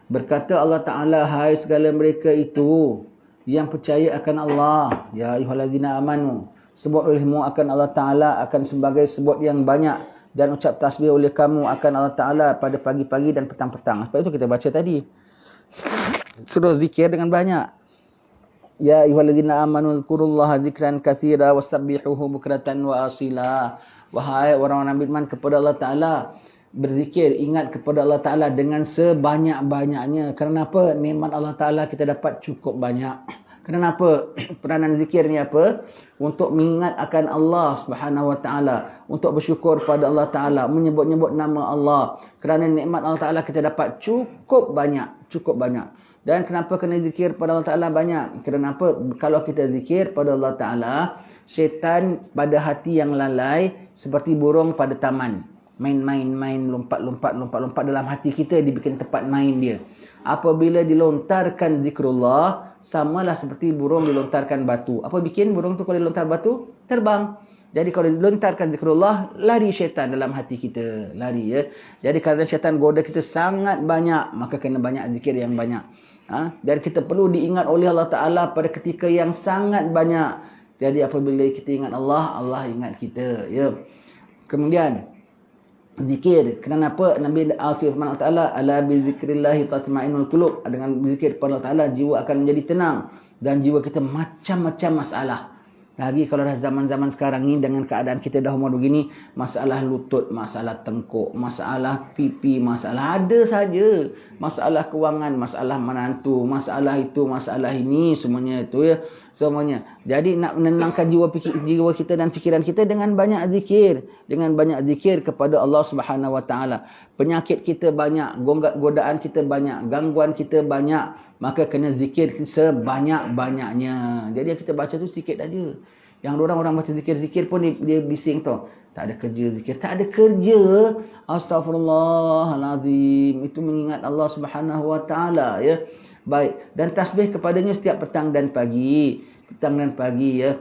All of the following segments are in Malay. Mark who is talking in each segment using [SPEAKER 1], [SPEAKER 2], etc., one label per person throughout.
[SPEAKER 1] Berkata Allah Ta'ala, hai segala mereka itu yang percaya akan Allah, ya ayyuhallazina amanu, sebut olehmu akan Allah Ta'ala akan sebagai sebut yang banyak, dan ucap tasbih oleh kamu akan Allah Ta'ala pada pagi-pagi dan petang-petang. Sebab itu kita baca tadi, suruh zikir dengan banyak. Ya ayyuhallazina amanu dzkurullaha dzikran katsira wasabbihuhu bukratan wa asila. Wahai orang-orang beriman kepada Allah Ta'ala, berzikir, ingat kepada Allah Ta'ala dengan sebanyak-banyaknya. Kenapa? Nikmat Allah Ta'ala kita dapat cukup banyak. Kenapa? Peranan zikir ni apa? Untuk mengingat akan Allah Subhanahu Wa Ta'ala, untuk bersyukur pada Allah Ta'ala, menyebut-nyebut nama Allah. Kerana nikmat Allah Ta'ala kita dapat cukup banyak, cukup banyak. Dan kenapa kena zikir pada Allah Ta'ala banyak? Kenapa? Kalau kita zikir pada Allah Ta'ala, syaitan pada hati yang lalai seperti burung pada taman. Main, lompat dalam hati kita, dibikin tempat main dia. Apabila dilontarkan zikrullah, samalah seperti burung dilontarkan batu. Apa bikin burung tu kalau dilontar batu? Terbang. Jadi kalau dilontarkan zikrullah, lari syaitan dalam hati kita. Lari, ya. Jadi kerana syaitan goda kita sangat banyak, maka kena banyak zikir yang banyak. Dan kita perlu diingat oleh Allah Ta'ala pada ketika yang sangat banyak. Jadi apabila kita ingat Allah, Allah ingat kita, ya. Kemudian zikir. Kenapa Nabi al-firman Allah Ta'ala, ala bi zikrillahi tatma'innul qulub. Dengan zikir kepada Allah Ta'ala, jiwa akan menjadi tenang. Dan jiwa kita macam-macam masalah. Lagi kalau dah zaman-zaman sekarang ni, dengan keadaan kita dah umur begini, masalah lutut, masalah tengkuk, masalah pipi, masalah ada saja. Masalah kewangan, masalah menantu, masalah itu, masalah ini, semuanya itu, ya. Semuanya. Jadi nak menenangkan jiwa kita dan fikiran kita dengan banyak zikir. Dengan banyak zikir kepada Allah Subhanahu Wa Ta'ala. Penyakit kita banyak, godaan kita banyak, gangguan kita banyak. Maka kena zikir sebanyak-banyaknya. Jadi yang kita baca tu sikit aja. Yang orang baca zikir-zikir pun dia bising tau. Tak ada kerja zikir. Tak ada kerja. Astaghfirullahalazim. Itu mengingat Allah Subhanahu Wa Ta'ala, ya. Baik. Dan tasbih kepadanya setiap petang dan pagi. Petang dan pagi, ya.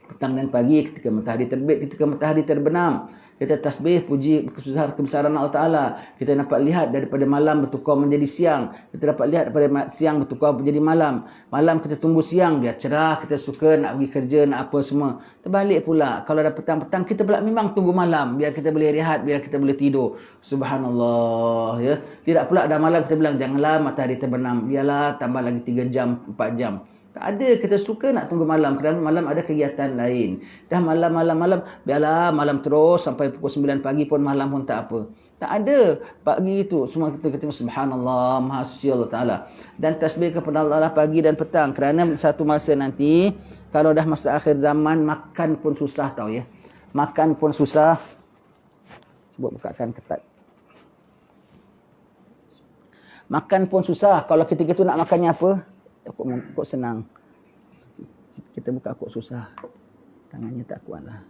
[SPEAKER 1] Petang dan pagi, ketika matahari terbit, ketika matahari terbenam. Kita tasbih, puji kebesaran Allah Ta'ala. Kita dapat lihat daripada malam bertukar menjadi siang. Kita dapat lihat daripada siang bertukar menjadi malam. Malam kita tunggu siang, biar cerah. Kita suka nak pergi kerja, nak apa semua. Terbalik pula. Kalau dah petang-petang, kita pula memang tunggu malam. Biar kita boleh rehat, biar kita boleh tidur. Subhanallah, ya. Tidak pula dah malam kita bilang, janganlah matahari terbenam. Biarlah tambah lagi 3 jam, 4 jam. Tak ada, kita suka nak tunggu malam kerana malam ada kegiatan lain. Dah malam, biarlah malam terus sampai pukul 9 pagi pun malam pun tak apa. Tak ada pagi itu. Semua kita kata subhanallah, maha suci Allah Ta'ala. Dan tasbih kepada Allah pagi dan petang. Kerana satu masa nanti, kalau dah masa akhir zaman, makan pun susah tau, ya. Makan pun susah. Cuba bukakan ketat. Makan pun susah. Kalau ketika itu nak makannya apa? Kok senang. Kita buka kok susah. Tangannya tak kuat lah.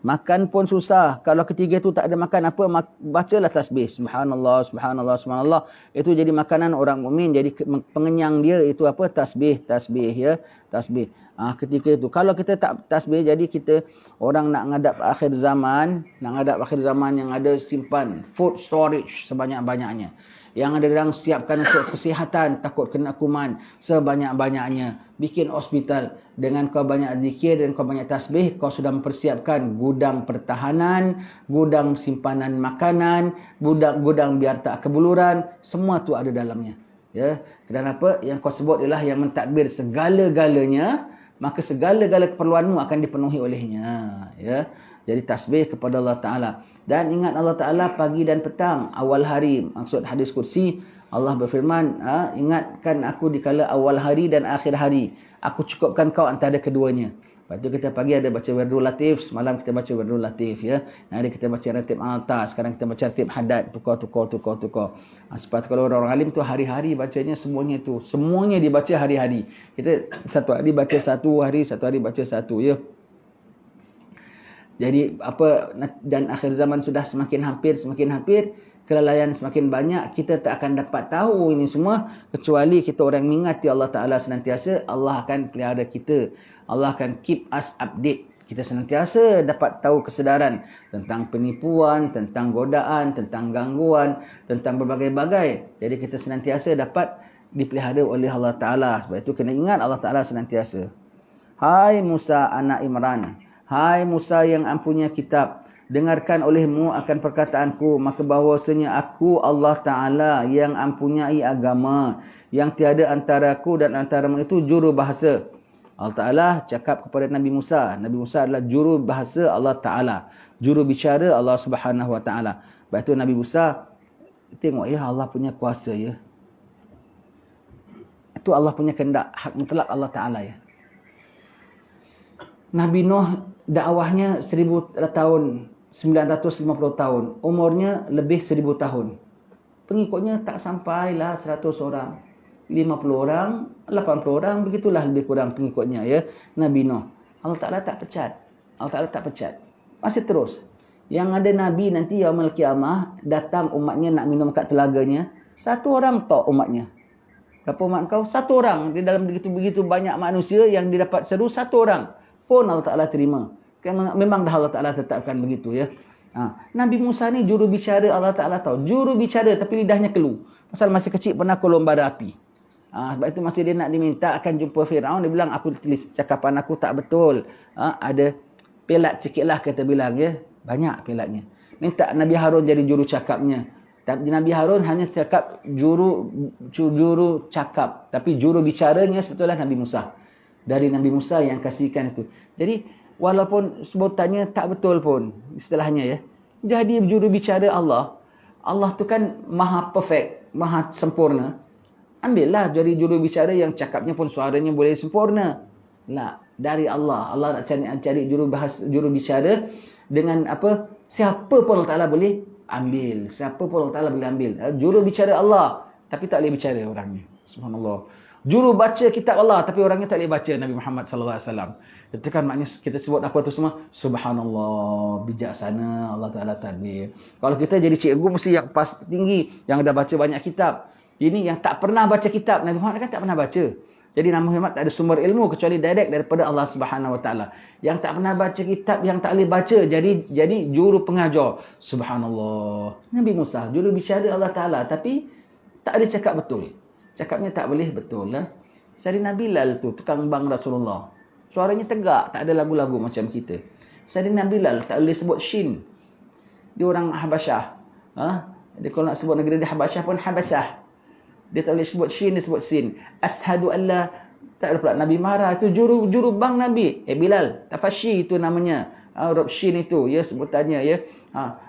[SPEAKER 1] Makan pun susah. Kalau ketiga tu tak ada makan apa, bacalah tasbih. Subhanallah, subhanallah, subhanallah. Itu jadi makanan orang mukmin. Jadi pengenyang dia itu apa? Tasbih, ya. Tasbih. Ketika itu. Kalau kita tak tasbih, jadi kita orang nak ngadap akhir zaman. Nak ngadap akhir zaman yang ada simpan food storage sebanyak-banyaknya. Yang ada dalam siapkan untuk kesihatan, takut kena kuman sebanyak-banyaknya. Bikin hospital. Dengan kau banyak zikir dan kau banyak tasbih, kau sudah mempersiapkan gudang pertahanan, gudang simpanan makanan, gudang biar tak kebuluran. Semua tu ada dalamnya. Ya. Kenapa? Yang kau sebut ialah yang mentadbir segala-galanya, maka segala-gala keperluanmu akan dipenuhi olehnya. Ya. Jadi tasbih kepada Allah Ta'ala. Dan ingat Allah Ta'ala pagi dan petang, awal hari. Maksud hadis kursi, Allah berfirman, ingatkan aku di kala awal hari dan akhir hari. Aku cukupkan kau antara keduanya. Lepas tu kita pagi ada baca Wirdul Latif, semalam kita baca Wirdul Latif, ya. Hari kita baca Ratib Al-Tas, sekarang kita baca Ratib Haddad, tukar. Sebab kalau orang alim tu hari-hari bacanya semuanya tu. Semuanya dibaca hari-hari. Kita satu hari baca satu hari baca satu, ya. Jadi dan akhir zaman sudah semakin hampir, kelalaian semakin banyak, kita tak akan dapat tahu ini semua kecuali kita orang mengingati Allah Ta'ala senantiasa. Allah akan pelihara kita, Allah akan keep us update. Kita senantiasa dapat tahu kesedaran tentang penipuan, tentang godaan, tentang gangguan, tentang berbagai-bagai. Jadi kita senantiasa dapat dipelihara oleh Allah Ta'ala. Sebab itu kena ingat Allah Ta'ala senantiasa. Hai Musa anak Imran. Hai Musa yang ampunya kitab. Dengarkan olehmu akan perkataanku. Maka bahawasanya aku Allah Ta'ala yang ampunyai agama. Yang tiada antaraku dan antaramu itu juru bahasa. Allah Ta'ala cakap kepada Nabi Musa. Nabi Musa adalah juru bahasa Allah Ta'ala. Juru bicara Allah Subhanahu Wa Ta'ala. Sebab itu Nabi Musa, tengok ya Allah punya kuasa ya. Itu Allah punya kehendak. Hak mutlak Allah Ta'ala ya. Nabi Nuh dakwahnya 1000 tahun. 950 tahun. Umurnya lebih 1000 tahun. Pengikutnya tak sampailah 100 orang. 50 orang, 80 orang, begitulah lebih kurang pengikutnya ya. Nabi Nuh. Allah Ta'ala tak pecat. Allah Ta'ala tak pecat. Masih terus. Yang ada Nabi nanti yaumul qiyamah, datang umatnya nak minum kat telaganya, satu orang tok umatnya. Berapa umat kau? Satu orang. Di dalam begitu-begitu banyak manusia yang didapat seru, satu orang pun Allah Ta'ala terima. Memang dah Allah Ta'ala tetapkan begitu ya. Nabi Musa ni juru bicara Allah Ta'ala tahu. Juru bicara tapi lidahnya keluh. Pasal masih kecil pernah kolom bara api. Sebab itu masih dia nak diminta akan jumpa Firaun, dia bilang aku tulis cakapan aku tak betul. Ada pelat sikit lah kata bilang ya. Banyak pelatnya. Minta Nabi Harun jadi juru cakapnya. Tapi Nabi Harun hanya cakap juru cakap. Tapi juru bicaranya sebetulnya Nabi Musa. Dari Nabi Musa yang kasihkan itu. Jadi walaupun sebutannya tak betul pun istilahnya ya. Jadi juru bicara Allah. Allah tu kan maha perfect, maha sempurna. Ambillah dari juru bicara yang cakapnya pun suaranya boleh sempurna. Nah, dari Allah. Allah nak cari juru bicara dengan apa? Siapa pun Allah Ta'ala boleh ambil. Siapa pun Allah Ta'ala boleh ambil. Juru bicara Allah. Tapi tak boleh bicara orangnya. Subhanallah. Juru baca kitab Allah. Tapi orangnya tak boleh baca Nabi Muhammad SAW. Itu kan maknanya kita sebut apa tu semua? Subhanallah. Bijaksana Allah Ta'ala tadbir. Kalau kita jadi cikgu mesti yang pas tinggi. Yang dah baca banyak kitab. Ini yang tak pernah baca kitab. Nabi Muhammad kan tak pernah baca. Jadi Nabi Muhammad tak ada sumber ilmu kecuali direct daripada Allah Subhanahu Wa Taala. Yang tak pernah baca kitab, yang tak boleh baca, jadi juru pengajar. Subhanallah. Nabi Musa juru bicara Allah Taala tapi tak ada cakap betul. Cakapnya tak boleh betul lah. Sayyidina Bilal tu tukang bang Rasulullah. Suaranya tegak, tak ada lagu-lagu macam kita. Sayyidina Bilal tak boleh sebut shin. Dia orang Habasyah. Dia kalau nak sebut negeri dia Habasyah pun Habasah. Dia tak boleh sebut shin, dia sebut sin. Ashadu Allah. Tak ada pula Nabi marah. Itu juru bang Nabi. Bilal. Tafashi itu namanya. Huruf shin itu. Ya sebutannya. Ya.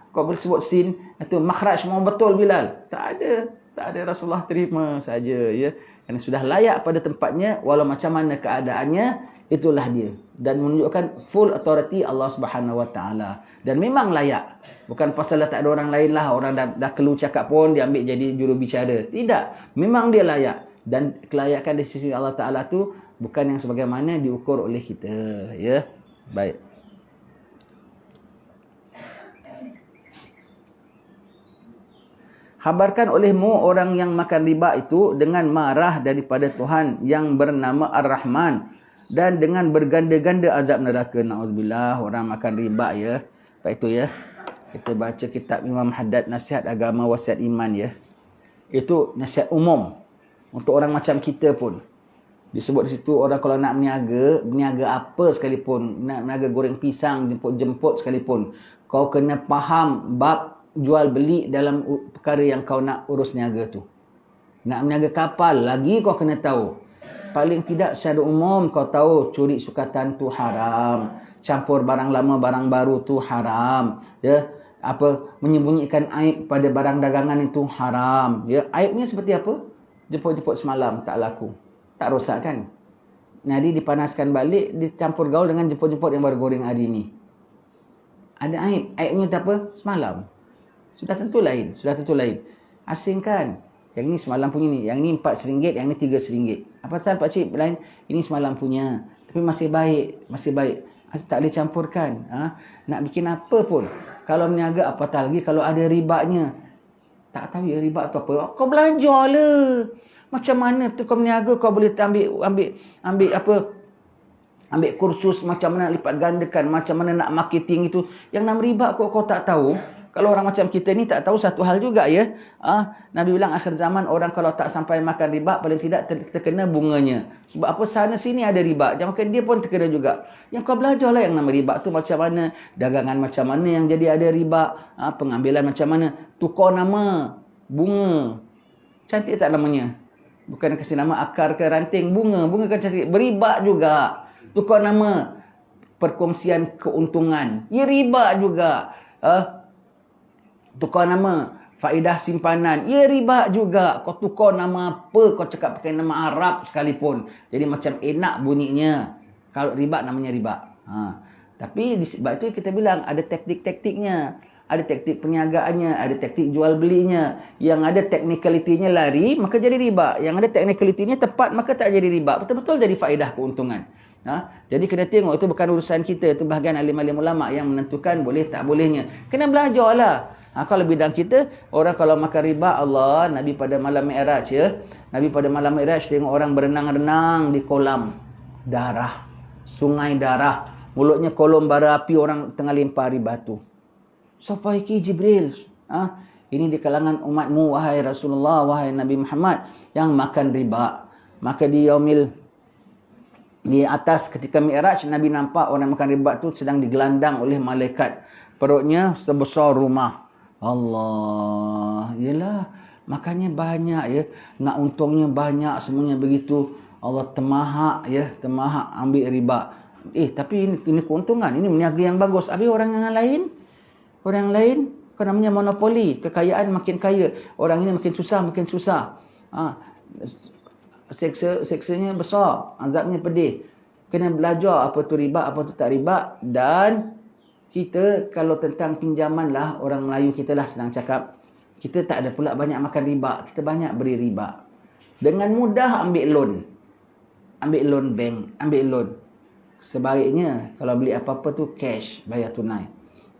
[SPEAKER 1] Kau boleh sebut sin. Itu makhraj mau betul Bilal. Tak ada. Tak ada. Rasulullah terima saja. Ya. Kerana sudah layak pada tempatnya. Walau macam mana keadaannya. Itulah dia. Dan menunjukkan full authority Allah Subhanahu Wa Taala. Dan memang layak. Bukan pasal dah tak ada orang lain lah. Orang dah keluar cakap pun dia ambil jadi juru bicara. Tidak. Memang dia layak. Dan kelayakan di sisi Allah Ta'ala tu bukan yang sebagaimana diukur oleh kita. Ya. Baik. Khabarkan olehmu orang yang makan riba itu dengan marah daripada Tuhan yang bernama Ar-Rahman. Dan dengan berganda-ganda azab neraka. Na'udzubillah. Orang makan riba ya. Baik itu ya. Kita baca kitab Imam Haddad Nasihat Agama Wasiat Iman ya. Itu nasihat umum. Untuk orang macam kita pun. Disebut di situ orang kalau nak berniaga apa sekalipun. Nak berniaga goreng pisang, jemput sekalipun. Kau kena faham bab jual beli dalam perkara yang kau nak urus niaga tu. Nak berniaga kapal lagi kau kena tahu. Paling tidak secara umum kau tahu curi sukatan tu haram. Campur barang lama barang baru tu haram. Ya. Menyembunyikan aib pada barang dagangan itu haram. Ya, aibnya seperti apa? Jemput-jemput semalam tak laku. Tak rosak kan? Jadi dipanaskan balik, dicampur gaul dengan jemput-jemput yang baru goreng hari ini. Ada aib. Aibnya tak apa? Semalam. Sudah tentu lain. Asingkan. Yang ini semalam punya ni. Yang ini RM4, yang ini RM3. Apa pasal pakcik lain? Ini semalam punya. Tapi masih baik. Tak boleh campurkan. Nak bikin apa pun. Kalau berniaga apatah lagi kalau ada ribanya. Tak tahu ya riba tu apa. Kau belajar lah. Macam mana tu kau berniaga kau boleh ambil apa? ambil kursus macam mana lipat gandakan, macam mana nak marketing itu. Yang nama riba kau tak tahu. Kalau orang macam kita ni tak tahu satu hal juga ya. Nabi bilang akhir zaman orang kalau tak sampai makan riba paling tidak terkena bunganya. Sebab apa sana sini ada riba. Jangan dia pun terkena juga. Yang kau belajarlah yang nama riba tu macam mana, dagangan macam mana yang jadi ada riba, pengambilan macam mana, tukar nama, bunga. Cantik tak namanya? Bukan kasih nama akar ke ranting, bunga kan cantik. Beriba juga. Tukar nama, perkongsian keuntungan. Ya riba juga. Tukar nama faedah simpanan, ya riba juga. Kau tukar nama apa, kau cakap pakai nama Arab sekalipun, jadi macam enak bunyinya. Kalau riba namanya riba. Tapi sebab itu kita bilang ada teknik-tekniknya, ada teknik perniagaannya, ada teknik jual belinya. Yang ada technicality-nya lari maka jadi riba, yang ada technicality-nya tepat maka tak jadi riba, betul-betul jadi faedah keuntungan. Jadi kena tengok, itu bukan urusan kita, itu bahagian alim-alim ulama yang menentukan boleh tak bolehnya. Kena belajarlah. Kalau bidang kita, orang kalau makan riba, Allah, Nabi pada malam Mi'raj ya. Nabi pada malam Mi'raj tengok orang berenang-renang di kolam darah, sungai darah. Mulutnya kolom bara api, orang tengah lempar riba tu. Siapa iki Jibril? Ini di kalangan umatmu, wahai Rasulullah, wahai Nabi Muhammad, yang makan riba. Maka di atas ketika Mi'raj, Nabi nampak orang makan riba tu sedang digelandang oleh malaikat. Perutnya sebesar rumah. Allah, yelah, makannya banyak ya, nak untungnya banyak, semuanya begitu. Allah temahak ya, temahak ambil riba. Tapi ini keuntungan, ini meniaga yang bagus. Habis orang yang lain, kan namanya monopoli, kekayaan makin kaya, orang ini makin susah. Seksanya besar, azabnya pedih. Kena belajar apa tu riba, apa tu tak riba. Dan kita kalau tentang pinjaman lah, orang Melayu kita lah senang cakap, kita tak ada pula banyak makan riba, kita banyak beri riba. Dengan mudah ambil loan bank, ambil loan. Sebaiknya kalau beli apa-apa tu cash, bayar tunai.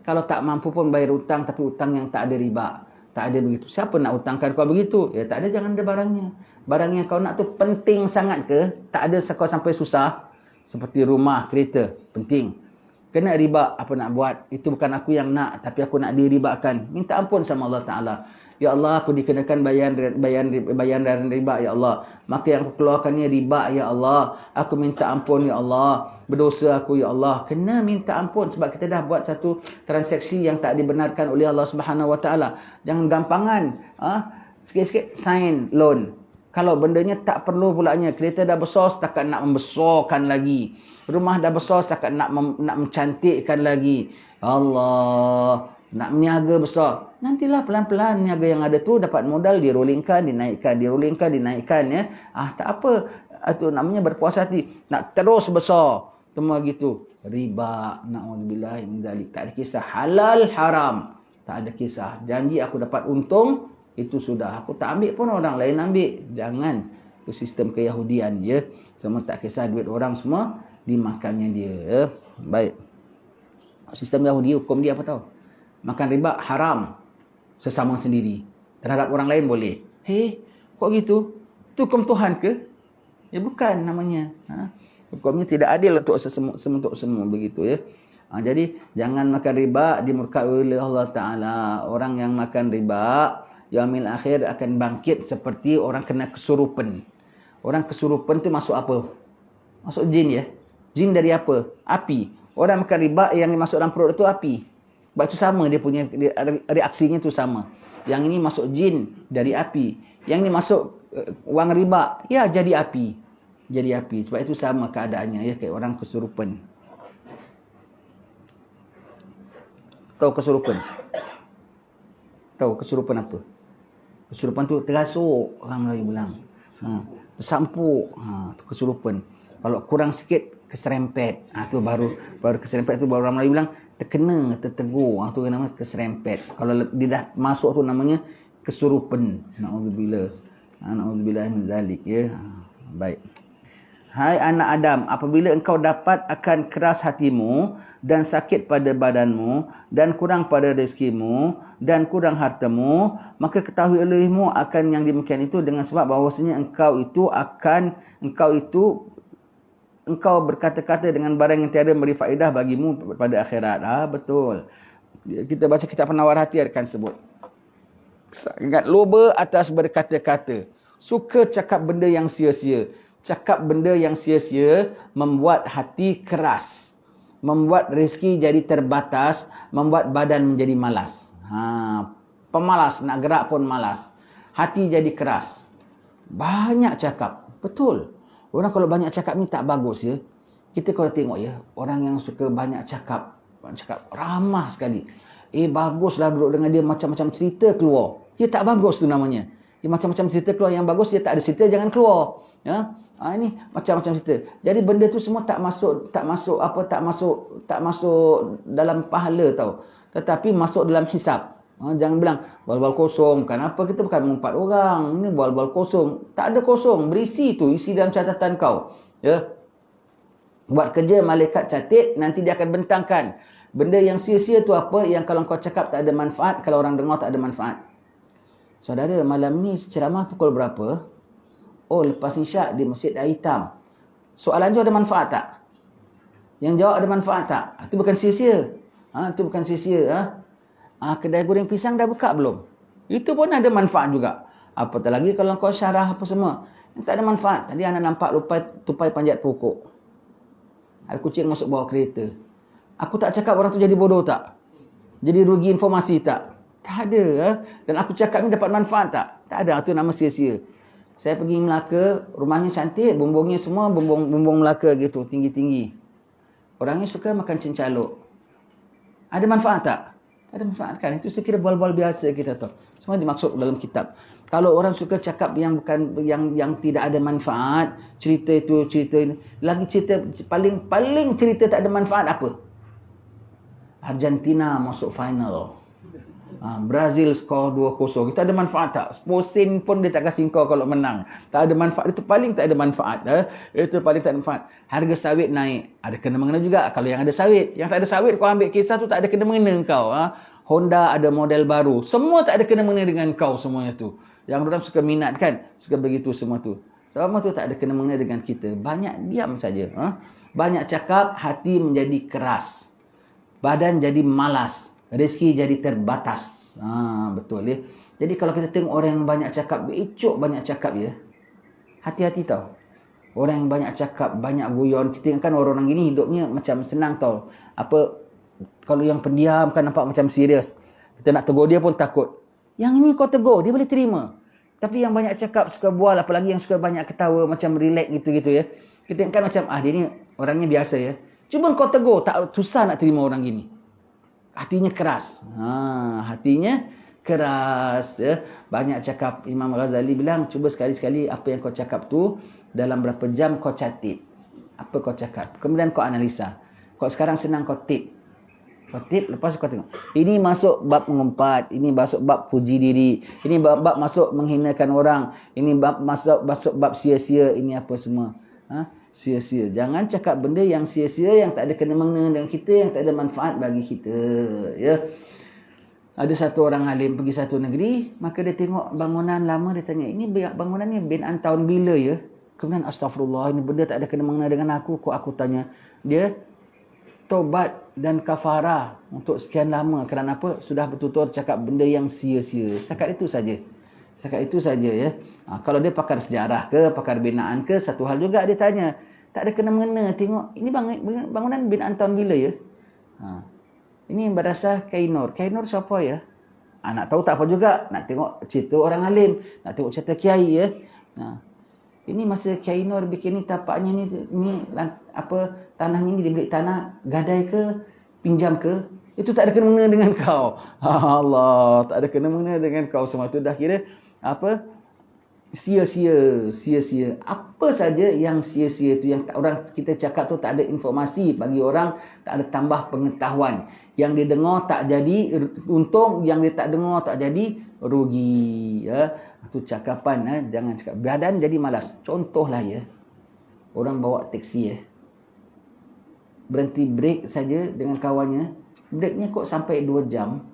[SPEAKER 1] Kalau tak mampu pun bayar hutang, tapi hutang yang tak ada riba. Tak ada begitu. Siapa nak hutangkan kau begitu? Ya tak ada, jangan ada barangnya. Barang yang kau nak tu penting sangat ke? Tak ada kau sampai susah. Seperti rumah, kereta, penting. Kena riba, apa nak buat? Itu bukan aku yang nak, tapi aku nak diribakan. Minta ampun sama Allah Ta'ala. Ya Allah, aku dikenakan bayaran riba, Ya Allah. Maka yang aku keluarkannya riba, Ya Allah. Aku minta ampun, Ya Allah. Berdosa aku, Ya Allah. Kena minta ampun sebab kita dah buat satu transaksi yang tak dibenarkan oleh Allah Subhanahu Wa Ta'ala. Jangan gampangan. Sikit-sikit sign loan. Kalau bendanya tak perlu pulanya. Kereta dah besar, setakat nak membesarkan lagi. Rumah dah besar, setakat nak mencantikkan lagi. Allah, nak meniaga besar. Nantilah pelan-pelan niaga yang ada tu dapat modal, dirollingkan, dinaikkan ya. Tak apa. Itu namanya berpuas hati. Nak terus besar. Semua gitu. Riba, na'udzubillah min dzalik. Tak ada kisah halal haram. Tak ada kisah. Janji aku dapat untung, itu sudah. Aku tak ambil pun orang lain ambil. Jangan. Itu sistem keyahudian ya. Semua tak kisah duit orang semua dimakannya dia. Baik. Sistem Yahudi, hukum dia apa tahu? Makan riba haram sesama sendiri. Terhadap orang lain boleh. Kok gitu? Itu hukum Tuhan ke? Ya bukan namanya. Hukumnya tidak adil untuk semua begitu ya. Jadi jangan makan riba, dimurkai oleh Allah Ta'ala. Orang yang makan riba yaumil akhir akan bangkit seperti orang kena kesurupan. Orang kesurupan tu masuk apa? Masuk jin ya. Jin dari apa? Api. Orang makan riba yang masuk dalam perut tu api. Sebab itu sama dia punya reaksinya tu sama. Yang ini masuk jin dari api. Yang ini masuk wang riba, ya jadi api. Jadi api. Sebab itu sama keadaannya ya, kayak orang kesurupan. Tahu kesurupan? Tahu kesurupan apa? Kesurupan tu terasuk, orang Melayu bilang. Tersampuk, tu kesurupan. Kalau kurang sikit keserempet. Tu baru keserempet tu baru orang Melayu bilang terkena, tertegur. Tu namanya keserempet. Kalau dia dah masuk tu namanya kesurupan. Na'udzubillah. Na'udzubillah min dzalik ya. Baik. Hai anak Adam, apabila engkau dapat akan keras hatimu dan sakit pada badanmu dan kurang pada rezekimu dan kurang hartamu, maka ketahui olehmu akan yang demikian itu dengan sebab bahawasanya engkau itu engkau berkata-kata dengan barang yang tiada memberi faedah bagimu pada akhirat. Betul. Kita baca kitab Penawar Hati akan sebut. Sangat loba atas berkata-kata. Suka cakap benda yang sia-sia. Cakap benda yang sia-sia membuat hati keras. Membuat rezeki jadi terbatas. Membuat badan menjadi malas. Pemalas, nak gerak pun malas. Hati jadi keras. Banyak cakap. Betul. Orang kalau banyak cakap ni tak bagus ya. Kita kalau tengok ya, orang yang suka banyak cakap ramah sekali. Baguslah duduk dengan dia, macam-macam cerita keluar. Dia tak bagus tu namanya. Dia macam-macam cerita keluar, yang bagus dia tak ada cerita, jangan keluar. Ya. Ini macam-macam cerita. Jadi benda tu semua tak masuk dalam pahala tau. Tetapi masuk dalam hisab. Jangan bilang bal-bal kosong. Kenapa kita bukan mengumpat orang? Ini bal-bal kosong. Tak ada kosong. Berisi tu. Isi dalam catatan kau. Ya. Buat kerja, malaikat catat. Nanti dia akan bentangkan. Benda yang sia-sia tu apa? Yang kalau kau cakap tak ada manfaat. Kalau orang dengar tak ada manfaat. Saudara, malam ni ceramah pukul berapa? Lepas isyak di Masjid Air Hitam. Soalan tu ada manfaat tak? Yang jawab ada manfaat tak? Itu bukan sia-sia. Itu bukan sia-sia. Kedai goreng pisang dah buka belum? Itu pun ada manfaat juga. Apatah lagi kalau kau syarah apa semua. Tak ada manfaat. Tadi anda nampak tupai panjat pokok. Ada kucing masuk bawah kereta. Aku tak cakap orang tu jadi bodoh tak? Jadi rugi informasi tak? Tak ada. Dan aku cakap ni dapat manfaat tak? Tak ada. Itu nama sia-sia. Saya pergi Melaka. Rumahnya cantik. Bumbungnya semua bumbung Melaka gitu. Tinggi-tinggi. Orangnya suka makan cincaluk. Ada manfaat tak? Ada manfaat kan? Itu saya kira bal-bal biasa kita tahu. Semua dimaksud dalam kitab. Kalau orang suka cakap yang bukan yang tidak ada manfaat, cerita itu, cerita ini, lagi cerita paling cerita tak ada manfaat apa? Argentina masuk final. Brazil skor 2-0. Itu ada manfaat tak? 10 sen pun dia tak kasih kau kalau menang. Tak ada manfaat. Itu paling tak ada manfaat. Itu paling tak ada manfaat. Harga sawit naik. Ada kena-mengena juga. Kalau yang ada sawit. Yang tak ada sawit, kau ambil kisah tu tak ada kena-mengena kau. Honda ada model baru. Semua tak ada kena-mengena dengan kau semuanya tu. Yang orang suka minat kan? Suka begitu semua tu. Semua tu tak ada kena-mengena dengan kita. Banyak diam saja. Banyak cakap, hati menjadi keras. Badan jadi malas. Rezeki jadi terbatas. Betul ya. Jadi kalau kita tengok orang yang banyak cakap, banyak cakap ya. Hati-hati tau. Orang yang banyak cakap, banyak guyon. Kita tengok kan orang-orang gini hidupnya macam senang tau. Kalau yang pendiam kan nampak macam serius. Kita nak tegur dia pun takut. Yang ini kau tegur, dia boleh terima. Tapi yang banyak cakap, suka bual, apalagi yang suka banyak ketawa, macam relax gitu-gitu ya. Kita tengok kan macam, dia ni orangnya biasa ya. Cuma kau tegur, tak susah nak terima orang gini. Hatinya keras. Hatinya keras. Ya. Banyak cakap. Imam Ghazali bilang, cuba sekali-sekali apa yang kau cakap tu, dalam berapa jam kau catat. Apa kau cakap. Kemudian kau analisa. Kau sekarang senang kau tip. Kau tip, lepas kau tengok. Ini masuk bab mengumpat. Ini masuk bab puji diri. Ini bab masuk menghinakan orang. Ini bab masuk bab sia-sia. Ini apa semua. Sia-sia. Jangan cakap benda yang sia-sia, yang tak ada kena-mengena dengan kita, yang tak ada manfaat bagi kita. Ya. Ada satu orang alim pergi satu negeri, maka dia tengok bangunan lama, dia tanya, ini bangunan ni binaan tahun bila ya? Kemudian astagfirullah, ini benda tak ada kena-mengena dengan aku, kok aku tanya. Dia tobat dan kafara untuk sekian lama. Kerana apa? Sudah betul-betul cakap benda yang sia-sia. Setakat itu saja. Setakat itu saja ya. Kalau dia pakar sejarah ke, pakar binaan ke, satu hal juga dia tanya. Tak ada kena-mengena. Tengok, ini bangunan binaan tahun bila ya? Ini Madrasah Kainur. Kainur siapa ya? Nak tahu tak apa juga. Nak tengok cerita orang alim. Nak tengok cerita kiai ya. Ini masa Kainur bikin ni tapaknya ni apa, tanahnya ni dibeli tanah gadai ke, pinjam ke? Itu tak ada kena-mengena dengan kau. Allah, tak ada kena-mengena dengan kau semua tu. Dah kira apa? Sia-sia. Apa saja yang sia-sia tu, yang orang kita cakap tu tak ada informasi bagi orang, tak ada tambah pengetahuan. Yang dia dengar tak jadi untung, yang dia tak dengar tak jadi rugi. Ya. Itu cakapan, jangan cakap. Badan jadi malas. Contohlah ya. Orang bawa teksi ya. Berhenti break saja dengan kawannya. Breaknya kok sampai 2 jam.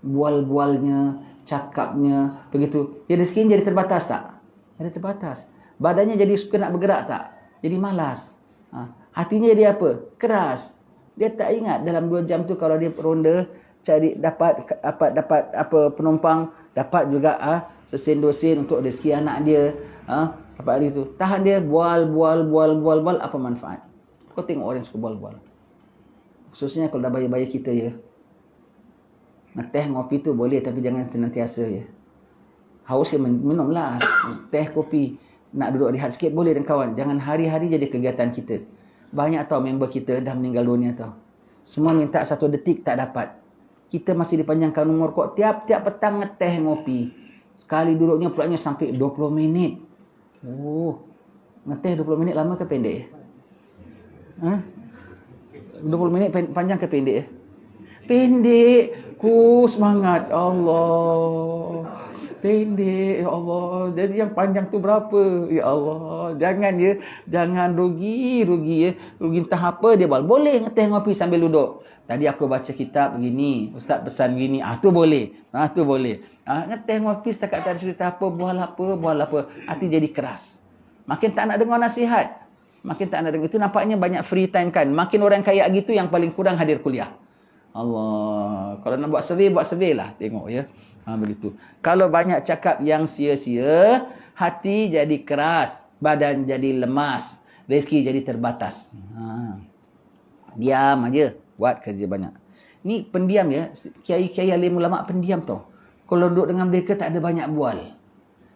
[SPEAKER 1] Bual-bualnya, cakapnya, begitu. Ya rezeki jadi terbatas tak? Jadi terbatas. Badannya jadi suka nak bergerak tak? Jadi malas. Hatinya dia apa? Keras. Dia tak ingat dalam 2 jam tu kalau dia ronda cari dapat apa penumpang, dapat juga sesen 2 sen untuk rezeki anak dia. Apa hari tu? Tahan dia bual, apa manfaat? Kau tengok orang suka bual. Khususnya kalau dah bayar-bayar kita ya. Teh ngopi tu boleh tapi jangan senantiasa ya. Haus ya minumlah teh kopi. Nak duduk rehat sikit boleh dengan kawan. Jangan hari-hari jadi kegiatan kita. Banyak tau member kita dah meninggal dunia tau. Semua minta 1 detik tak dapat. Kita masih dipanjangkan umur kok. Tiap-tiap petang ngeteh ngopi. Sekali duduknya pulaknya sampai 20 minit. Ngeteh 20 minit lama ke pendek? 20 minit panjang ke pendek? Pendek. Semangat. Allah. Pendek. Ya Allah. Jadi yang panjang tu berapa? Ya Allah. Jangan rugi ya. Rugi entah apa dia buat. Boleh ngeteh ngopi sambil duduk. Tadi aku baca kitab begini. Ustaz pesan begini. Tu boleh. Tu boleh. Ngeteh ngopi setakat tak cerita apa. Bual apa. Hati jadi keras. Makin tak nak dengar nasihat. Makin tak nak dengar. Itu nampaknya banyak free time kan. Makin orang kaya gitu yang paling kurang hadir kuliah. Allah. Kalau nak buat survey lah. Tengok ya. Begitu. Kalau banyak cakap yang sia-sia, hati jadi keras, badan jadi lemas, rezeki jadi terbatas. Diam aja, buat kerja banyak. Ni pendiam ya. Kiai-kiai alim ulama pendiam tau. Kalau duduk dengan mereka tak ada banyak bual.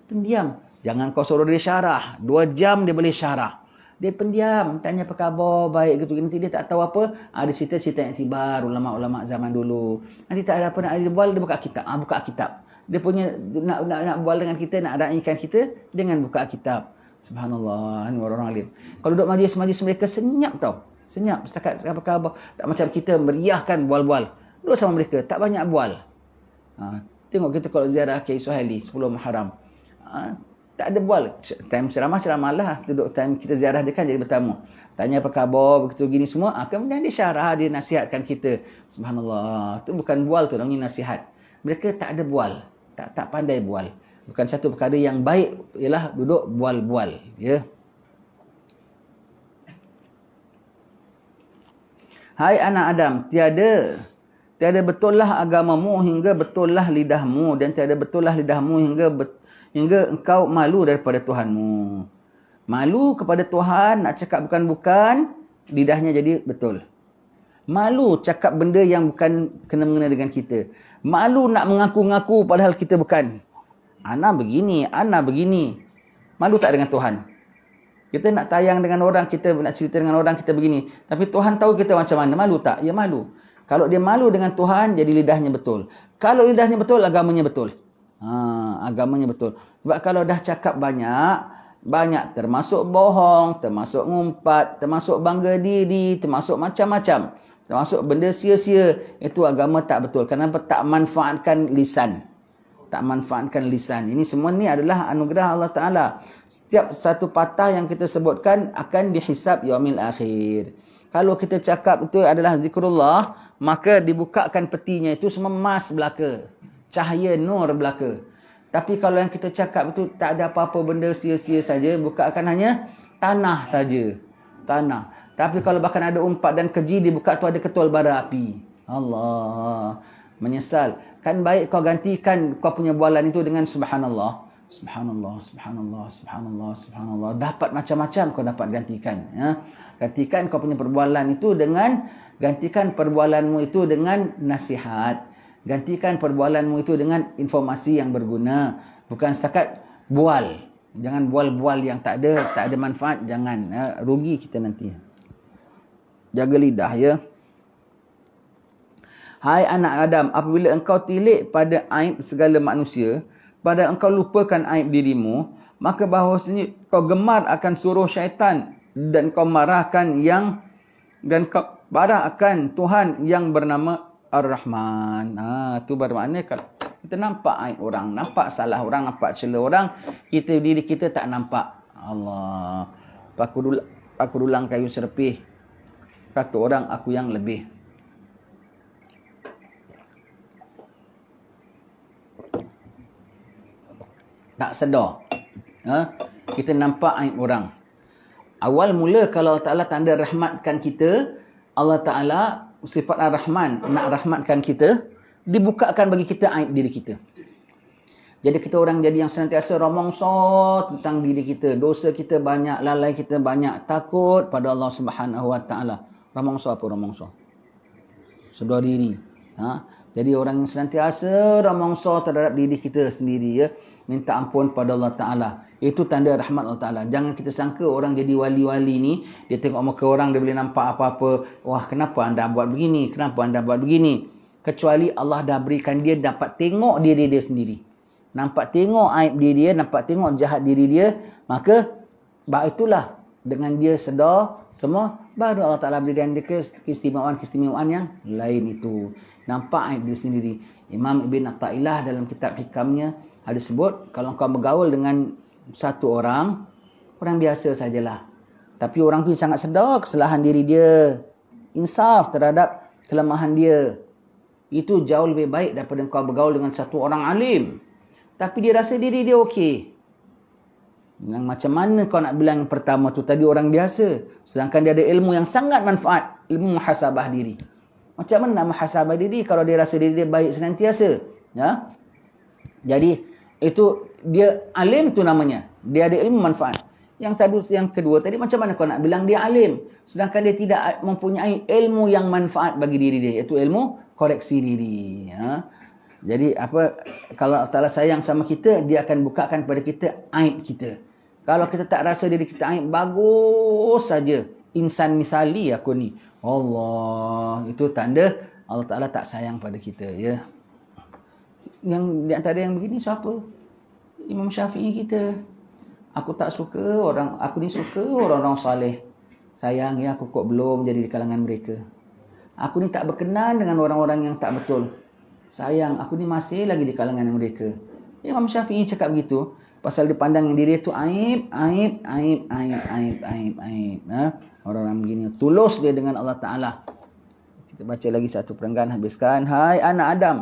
[SPEAKER 1] Pendiam. Jangan kau suruh dia syarah. 2 jam dia boleh syarah. Dia pendiam, tanya apa khabar, baik gitu. Nanti dia tak tahu apa, ada cerita-cerita yang tibar ulama-ulama zaman dulu. Nanti tak ada apa nak dia bual, dia buka kitab. Dia punya nak bual dengan kita, nak raikan kita dengan buka kitab. Subhanallah, ni orang alim. Kalau duduk majlis-majlis mereka senyap tau. Senyap, setakat apa khabar. Tak macam kita meriahkan bual-bual. Duduk sama mereka, tak banyak bual. Tengok kita kalau ziarah Kiai Suhaili 10 Muharram. Tak ada bual. Time ceramah lah. Duduk time kita ziarah dia kan jadi bertamu. Tanya apa khabar, begitu gini semua. Kemudian dia syarah, dia nasihatkan kita. Subhanallah. Itu bukan bual tu, namanya nasihat. Mereka tak ada bual. Tak pandai bual. Bukan satu perkara yang baik ialah duduk bual-bual. Ya. Hai anak Adam, tiada betul lah agamamu hingga betul lah lidahmu. Dan tiada betul lah lidahmu hingga engkau malu daripada Tuhanmu. Malu kepada Tuhan, nak cakap bukan-bukan, lidahnya jadi betul. Malu cakap benda yang bukan kena-mengena dengan kita. Malu nak mengaku-ngaku padahal kita bukan. Ana begini. Malu tak dengan Tuhan? Kita nak tayang dengan orang, kita nak cerita dengan orang, kita begini. Tapi Tuhan tahu kita macam mana. Malu tak? Ya malu. Kalau dia malu dengan Tuhan, jadi lidahnya betul. Kalau lidahnya betul, agamanya betul. Agamanya betul. Sebab kalau dah cakap banyak termasuk bohong, termasuk ngumpat, termasuk bangga diri, termasuk macam-macam, termasuk benda sia-sia, itu agama tak betul. Kenapa? Tak manfaatkan lisan. Ini semua ni adalah anugerah Allah Ta'ala. Setiap satu patah yang kita sebutkan akan dihisab yaumil akhir. Kalau kita cakap itu adalah zikrullah, maka dibukakan petinya itu semua emas belaka. Cahaya nur belaka. Tapi kalau yang kita cakap itu tak ada apa-apa benda sia-sia saja, bukakan hanya tanah saja. Tanah. Tapi kalau bahkan ada umpat dan keji, dibuka tu ada ketul bara api. Allah. Menyesal. Kan baik kau gantikan kau punya bualan itu dengan subhanallah. Subhanallah. Dapat macam-macam kau dapat gantikan. Ya. Gantikan kau punya perbualan itu gantikan perbualanmu itu dengan nasihat. Gantikan perbualanmu itu dengan informasi yang berguna. Bukan setakat bual. Jangan bual-bual yang tak ada manfaat. Jangan. Rugi kita nanti. Jaga lidah ya. Hai anak Adam, apabila engkau tilik pada aib segala manusia, pada engkau lupakan aib dirimu, maka bahawasanya kau gemar akan suruh syaitan dan kau marahkan kau marah akan Tuhan yang bernama Ar-Rahman. Itu bermakna kalau kita nampak aib orang, nampak salah orang, nampak celah orang, diri kita tak nampak. Allah. Paku dulang kayu serpih. Kata orang aku yang lebih. Tak sedar. Kita nampak aib orang. Awal mula kalau Allah Ta'ala tanda rahmatkan kita, Allah Ta'ala sifat Ar-Rahman nak rahmatkan kita, dibukakan bagi kita aib diri kita. Jadi kita orang jadi yang senantiasa romongso tentang diri kita. Dosa kita banyak, lalai kita banyak, takut pada Allah Subhanahu Wa Ta'ala. Romongso apa romongso? Sedar diri. Jadi orang yang senantiasa romongso terhadap diri kita sendiri, ya. Minta ampun pada Allah Ta'ala. Itu tanda rahmat Allah Ta'ala. Jangan kita sangka orang jadi wali-wali ni, dia tengok muka orang, dia boleh nampak apa-apa. Wah, kenapa anda buat begini? Kenapa anda buat begini? Kecuali Allah dah berikan dia dapat tengok diri dia sendiri. Nampak tengok aib diri dia, nampak tengok jahat diri dia. Maka, itulah dengan dia sedar semua, baru Allah Ta'ala berikan dia keistimewaan-keistimewaan yang lain itu. Nampak aib dia sendiri. Imam Ibn Atta'ilah dalam kitab hikamnya ada sebut, kalau kau bergaul dengan satu orang biasa sajalah. Tapi orang tu sangat sedar kesalahan diri dia. Insaf terhadap kelemahan dia. Itu jauh lebih baik daripada kau bergaul dengan satu orang alim. Tapi dia rasa diri dia okey. Yang macam mana kau nak bilang yang pertama tu tadi orang biasa. Sedangkan dia ada ilmu yang sangat manfaat. Ilmu muhasabah diri. Macam mana nak muhasabah diri kalau dia rasa diri dia baik senantiasa? Ya? Jadi, itu dia alim tu namanya. Dia ada ilmu manfaat. Yang kedua tadi macam mana kau nak bilang dia alim sedangkan dia tidak mempunyai ilmu yang manfaat bagi diri dia, iaitu ilmu koreksi diri, ya. Jadi kalau Allah Ta'ala sayang sama kita, dia akan bukakan kepada kita aib kita. Kalau kita tak rasa diri kita aib, bagus saja. Insan misali aku ni. Allah, itu tanda Allah Ta'ala tak sayang pada kita, ya. Yang di antara yang begini siapa? Imam Syafi'i kita. Aku ni suka orang-orang saleh. Sayang ya, aku kok belum jadi di kalangan mereka. Aku ni tak berkenan dengan orang-orang yang tak betul. Sayang, aku ni masih lagi di kalangan mereka. Imam Syafi'i cakap begitu. Pasal dia pandang diri itu aib. Orang-orang begini. Tulus dia dengan Allah Ta'ala. Kita baca lagi satu perenggan, habiskan. Hai anak Adam,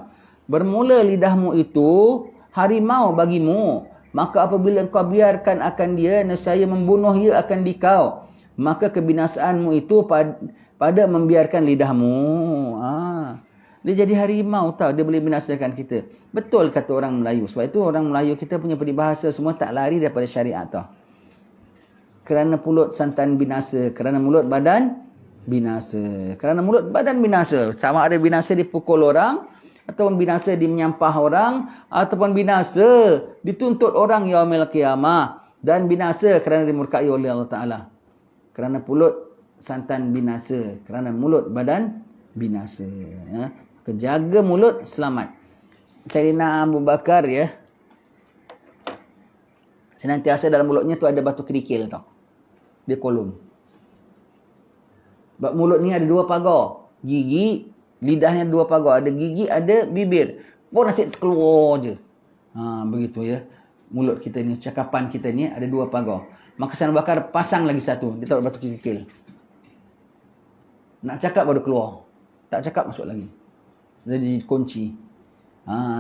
[SPEAKER 1] bermula lidahmu itu harimau bagimu. Maka apabila engkau biarkan akan dia, nescaya membunuh ia akan dikau. Maka kebinasaanmu itu pada membiarkan lidahmu. Dia jadi harimau tau. Dia boleh binasakan kita. Betul kata orang Melayu. Sebab itu orang Melayu kita punya peribahasa semua tak lari daripada syariat tau. Kerana pulut santan binasa. Kerana mulut badan binasa. Kerana mulut badan binasa. Sama ada binasa dipukul orang, ataupun binasa menyampah orang, ataupun binasa dituntut orang yaumil qiyamah, dan binasa kerana dimurkai oleh Allah Ta'ala. Kerana pulut santan binasa, kerana mulut badan binasa, ya. Jaga mulut, selamat. Sayyidina Abu Bakar, ya, senantiasa dalam mulutnya tu ada batu kerikil tau. Dia kolom. Sebab mulut ni ada dua pagar. Gigi, lidahnya dua pagar. Ada gigi, ada bibir. Pun asyik keluar je. Begitu, ya. Mulut kita ni, cakapan kita ni ada dua pagar. Maka Sayyidina Abu Bakar pasang lagi satu. Dia taruh batu kerikil. Nak cakap baru keluar. Tak cakap masuk lagi. Jadi kunci.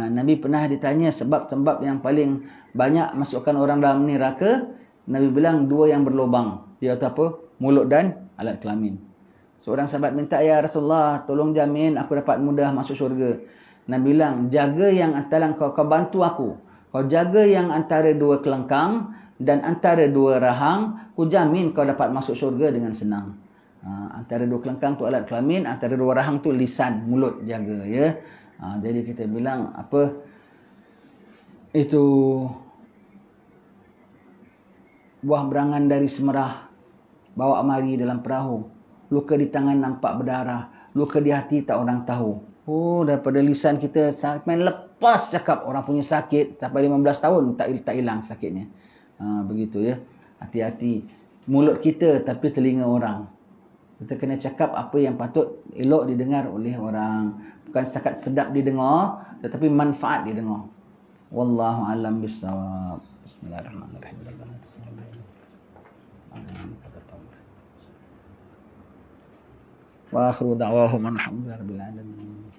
[SPEAKER 1] Nabi pernah ditanya sebab-sebab yang paling banyak masukkan orang dalam neraka. Nabi bilang dua yang berlubang. Dia kata apa? Mulut dan alat kelamin. Seorang sahabat minta, ya Rasulullah, tolong jamin aku dapat mudah masuk syurga. Nabi bilang, jaga yang antara kau bantu aku. Kau jaga yang antara dua kelengkang dan antara dua rahang, ku jamin kau dapat masuk syurga dengan senang. Antara dua kelengkang tu alat kelamin, antara dua rahang tu lisan, mulut, jaga, ya. Jadi kita bilang apa itu, buah berangan dari semerah bawa mari dalam perahu, luka di tangan nampak berdarah, luka di hati tak orang tahu. Daripada lisan kita main lepas cakap, orang punya sakit sampai 15 tahun tak hilang sakitnya. Begitu, ya. Hati-hati mulut kita tapi telinga orang. Kita kena cakap apa yang patut elok didengar oleh orang. Bukan setakat sedap didengar, tetapi manfaat didengar. Wallahu a'lam bissawab. Bismillahirrahmanirrahim. Wa akhiru da'wahum alhamdulillahi rabbil alamin.